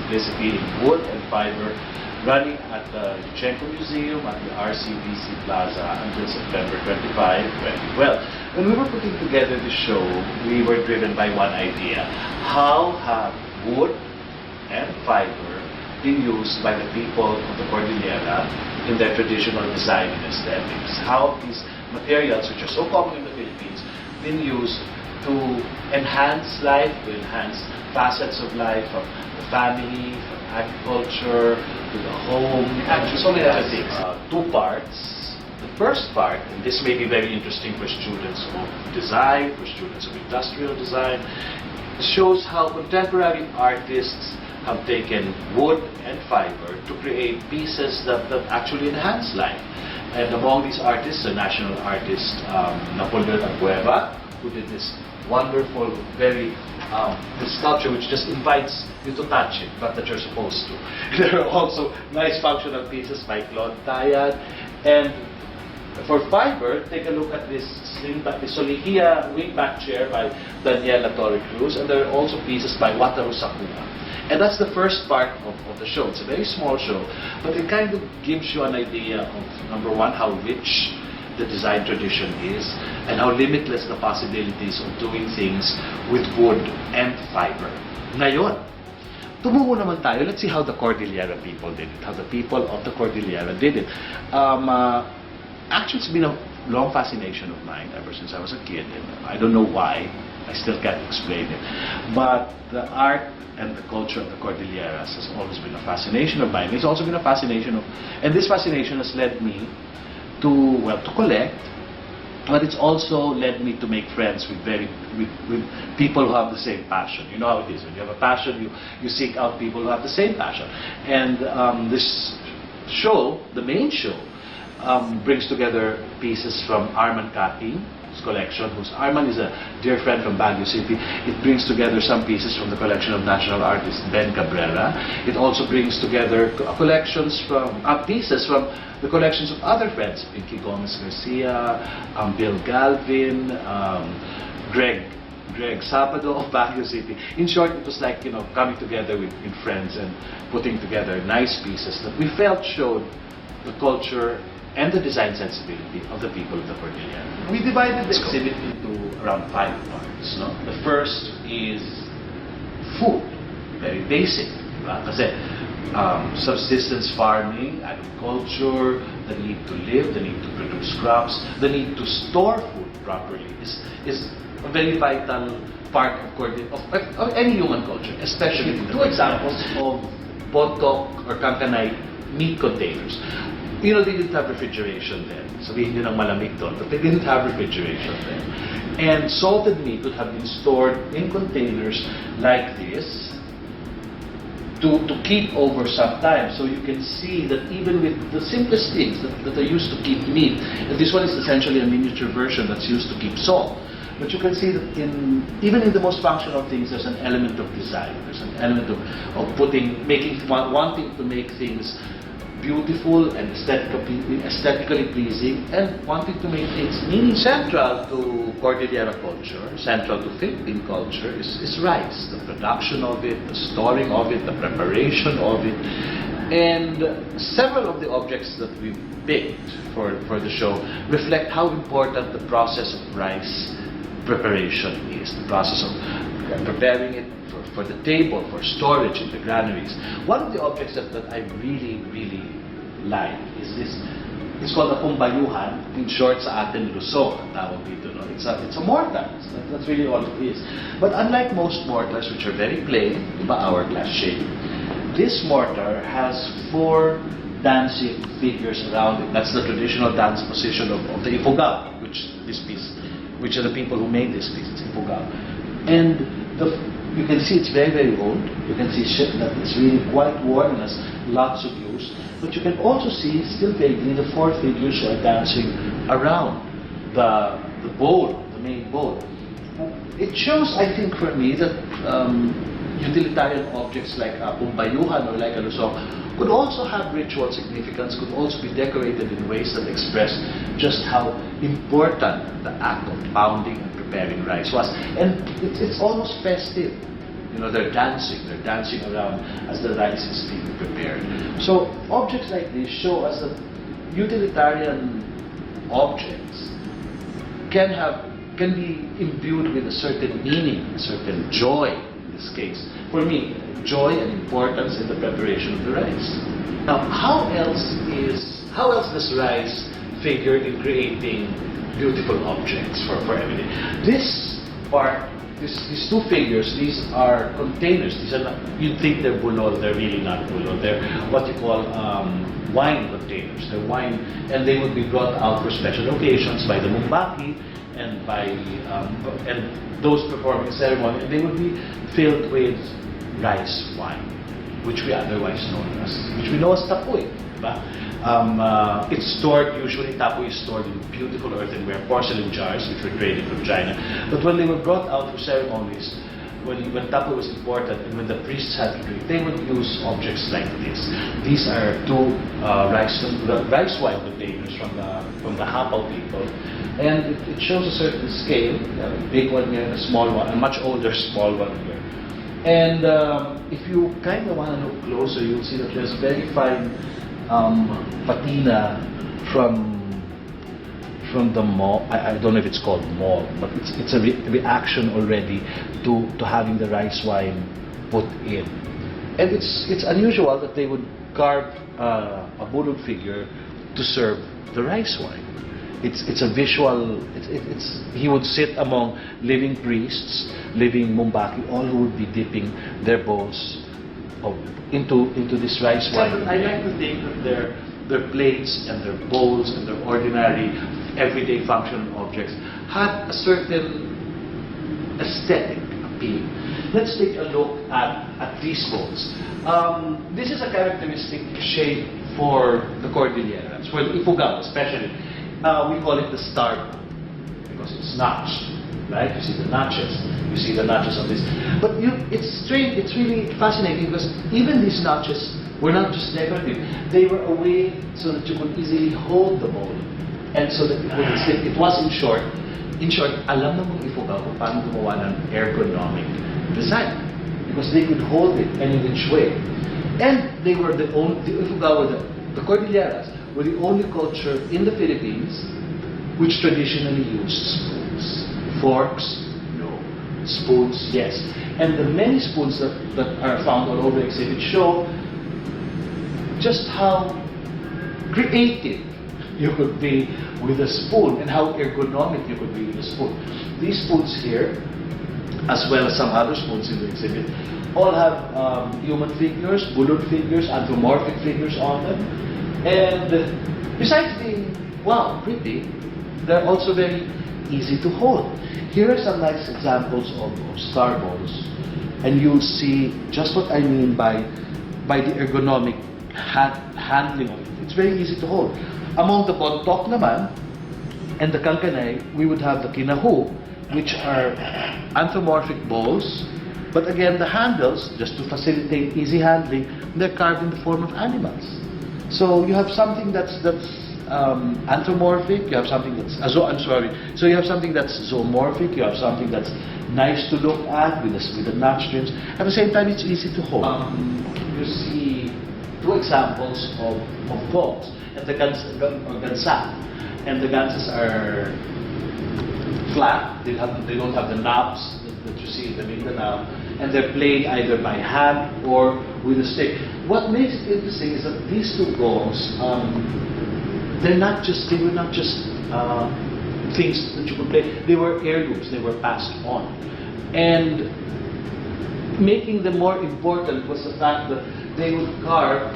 Simplicity in wood and fiber, running at the Yuchenko Museum at the RCBC Plaza until September 25, 2012. When we were putting together the show, we were driven by one idea. How have wood and fiber been used by the people of the Cordillera in their traditional design and aesthetics? How have these materials, which are so common in the Philippines, been used to enhance life, to enhance facets of life, from the family, from agriculture, to the home, and so many other things. Two parts. The first part, and this may be very interesting for students of design, for students of industrial design, shows how contemporary artists have taken wood and fiber to create pieces that actually enhance life. And among these artists, the National Artist Napoleon Abueva, who did this wonderful, this sculpture which just invites you to touch it, but that you're supposed to. There are also nice functional pieces by Claude Tayag. And for fiber, take a look at this Solihiya wingback chair by Daniel Latorre Cruz, and there are also pieces by Wataru Sakuma. And that's the first part of the show. It's a very small show, but it kind of gives you an idea of, number one, how rich the design tradition is, and how limitless the possibilities of doing things with wood and fiber. Ngayon, tumungo naman tayo. Let's see how the Cordillera people did it, how the people of the Cordillera did it. Actually, it's been a long fascination of mine ever since I was a kid. And I don't know why. I still can't explain it. But the art and the culture of the Cordilleras has always been a fascination of mine. It's also been a fascination of, and this fascination has led me to collect, but it's also led me to make friends with people who have the same passion. You know how it is. When you have a passion, you seek out people who have the same passion. And this show, the main show, brings together pieces from Armand collection, Armand is a dear friend from Baguio City. It brings together some pieces from the collection of national artist Ben Cabrera. It also brings together pieces from the collections of other friends, Pinky Gomez Garcia, Bill Galvin, Greg Sabado of Baguio City. In short, it was like, coming together with friends and putting together nice pieces that we felt showed the culture and the design sensibility of the people of the Cordillera. We divided the exhibit into around 5 parts. No? The first is food, very basic. Diba? Kasi subsistence farming, agriculture, the need to live, the need to produce crops, the need to store food properly is a very vital part of any human culture, especially two examples of Bontok or Kankanay meat containers. They didn't have refrigeration then. Sabihin nyo ng malamig doon, but they didn't have refrigeration then. And salted meat would have been stored in containers like this to keep over some time. So you can see that even with the simplest things that are used to keep meat, and this one is essentially a miniature version that's used to keep salt. But you can see that even in the most functional things, there's an element of design. There's an element of wanting to make things beautiful and aesthetically pleasing, and wanting to make things meaning. Central to Cordillera culture, central to Philippine culture is rice. The production of it, the storing of it, the preparation of it. And several of the objects that we picked for the show reflect how important the process of rice preparation is, the process of preparing it for the table, for storage in the granaries. One of the objects that I really like is this. It's called a kumbayuhan. In short, sa atin, lusok ang tawag dito. No? It's a mortar. That's really all it is. But unlike most mortars, which are very plain, hourglass shape, this mortar has 4 dancing figures around it. That's the traditional dance position of the ifugao, which are the people who made this piece. It's ifugao. And you can see it's very old. You can see that it's really quite worn and has lots of use. But you can also see, still vaguely, the 4 figures who are dancing around the bowl, the main bowl. It shows, I think, for me, that utilitarian objects like a kumbayuhan or like a lusok could also have ritual significance, could also be decorated in ways that express just how important the act of pounding and preparing rice was. And it's almost festive. You know, they're dancing around as the rice is being prepared. So objects like this show us that utilitarian objects can be imbued with a certain meaning, a certain joy in this case. For me, joy and importance in the preparation of the rice. Now, how else does rice figure in creating beautiful objects for everyday? This part, these two figures, these are containers. These are not, you'd think they're bulol, they're really not bulol. They're what you call wine containers. They're wine, and they would be brought out for special occasions by the mumbaki and by and those performing ceremony, and they would be filled with rice wine, which we otherwise know as tapoy. It's stored, usually tapoy is stored in beautiful earthenware, porcelain jars, which were traded from China. But when they were brought out for ceremonies, when tapoy was important and when the priests had to drink, they would use objects like this. These are two rice wine containers from the Hapao people. And it shows a certain scale, a big one here and a small one, a much older small one here. And if you kind of want to look closer, you'll see that there's very fine patina from the mall. I don't know if it's called mall, but it's a reaction already to having the rice wine put in. And it's unusual that they would carve a bulod figure to serve the rice wine. It's a visual. He would sit among living priests, living mumbaki, all who would be dipping their bowls into this rice wine. I like to think that their plates and their bowls and their ordinary, everyday functional objects had a certain aesthetic appeal. Let's take a look at these bowls. This is a characteristic shape for the Cordilleras, for the Ifugao especially. We call it the star bowl because it's notched, right? You see the notches. You see the notches on this. But it's strange. It's really fascinating because even these notches were not just decorative. They were a way so that you could easily hold the bowl, and so that it wouldn't slip. It was in short, alam na mga Ifugao kung paano gumawa ng ergonomic design because they could hold it any which way. And they were the Ifugao, the Cordilleras, were the only culture in the Philippines which traditionally used spoons. Forks, no. Spoons, yes. And the many spoons that are found all over the exhibit show just how creative you could be with a spoon and how ergonomic you could be with a spoon. These spoons here, as well as some other spoons in the exhibit, all have human figures, bulod figures, anthropomorphic figures on them. And besides being, wow, pretty, they're also very easy to hold. Here are some nice examples of star bowls, and you'll see just what I mean by the ergonomic handling of it. It's very easy to hold. Among the bontok naman and the kalkanay, we would have the kinahu, which are anthropomorphic bowls, but again, the handles, just to facilitate easy handling, they're carved in the form of animals. So you have something that's anthropomorphic. You have something that's So you have something that's zoomorphic. You have something that's nice to look at with the notch trims. At the same time, it's easy to hold. You see two examples of bowls, and the gansa, and the gansas are flat. They don't have the knobs that you see in the Mindanao, and they're played either by hand or with a stick. What makes it interesting is that these two bowls, they were not just things that you could play. They were heirlooms. They were passed on, and making them more important was the fact that they would carve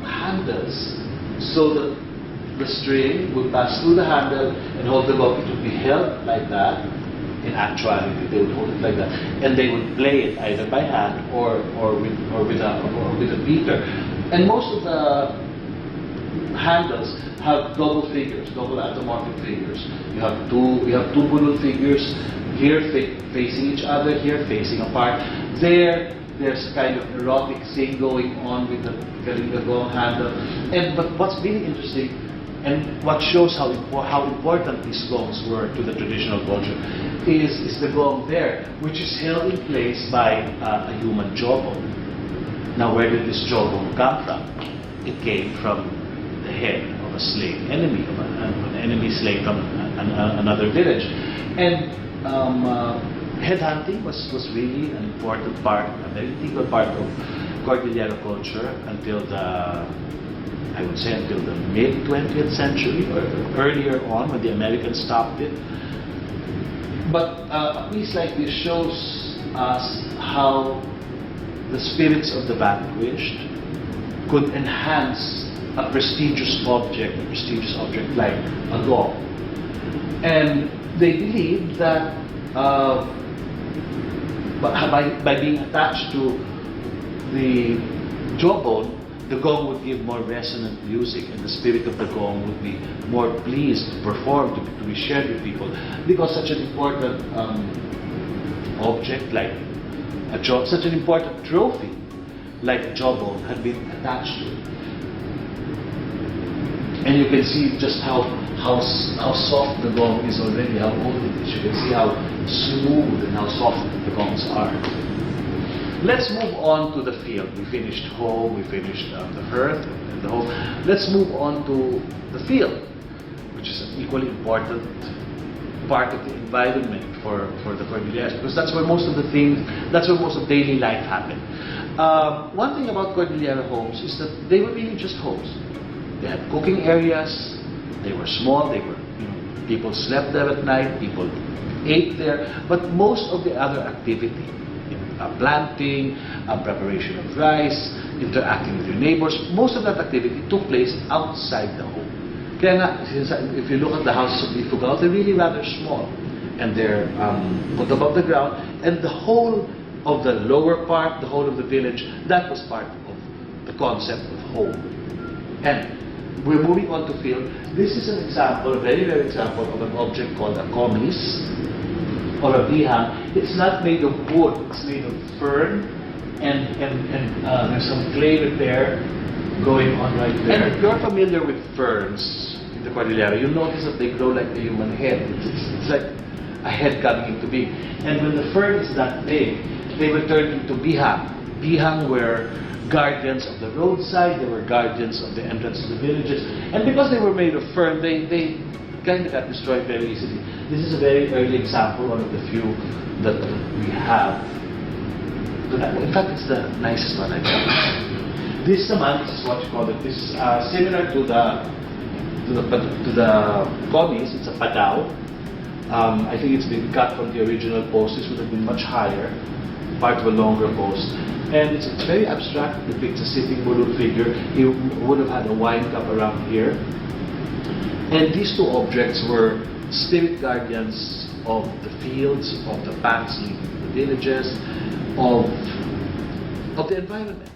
handles so that the string would pass through the handle and hold the bow. It would be held like that. In actuality, they would hold it like that, and they would play it either by hand or with a beater. And most of the handles have double figures, double anthropomorphic figures. You have two bulod figures here facing each other, here facing apart. There's kind of erotic thing going on with the Kalinga gong handle. But what's really interesting, And what shows how important these gongs were to the traditional culture is the gong there, which is held in place by a human jawbone. Now, where did this jawbone come from? It came from the head of a slave enemy, of an enemy slave from another village. And headhunting was really an important part, a very integral part of Cordillera culture until the mid-20th century or earlier on when the Americans stopped it. But a piece like this shows us how the spirits of the vanquished could enhance a prestigious object like a gong. And they believed that by being attached to the jawbone, the gong would give more resonant music, and the spirit of the gong would be more pleased to perform, to be shared with people, because such an important object like such an important trophy like a jawbone had been attached to it. And you can see just how soft the gong is already, how old it is. You can see how smooth and how soft the gongs are. Let's move on to the field. We finished home, we finished the hearth and the home. Let's move on to the field, which is an equally important part of the environment for the Cordilleras, because that's where most of daily life happened. One thing about Cordillera homes is that they were really just homes. They had cooking areas, they were small, people slept there at night, people ate there, but most of the other activity, planting, preparation of rice, interacting with your neighbors, most of that activity took place outside the home. Kaya nga, if you look at the houses of Ifugao, they're really rather small, and they're put above the ground, and the whole of the lower part, the whole of the village, that was part of the concept of home. And we're moving on to field. This is an example, a very rare example of an object called a komis or a bihang. It's not made of wood, it's made of fern, and there's some clay repair going on right there. And if you're familiar with ferns in the Cordillera, you'll notice that they grow like a human head. It's like a head coming into being. And when the fern is that big, they will turn into bihang. Bihang were guardians of the roadside, they were guardians of the entrance to the villages. And because they were made of fern, they kind of got destroyed very easily. This is a very early example, one of the few that we have. In fact, it's the nicest one I've done. This naman, this is what you call it. This is similar to the komis. It's a padao. I think it's been cut from the original post. This would have been much higher, part of a longer post. And it's very abstract. It depicts a sitting Bulut figure. He would have had a wine cup around here. And these two objects were spirit guardians of the fields, of the paths leading to the villages, of the environment.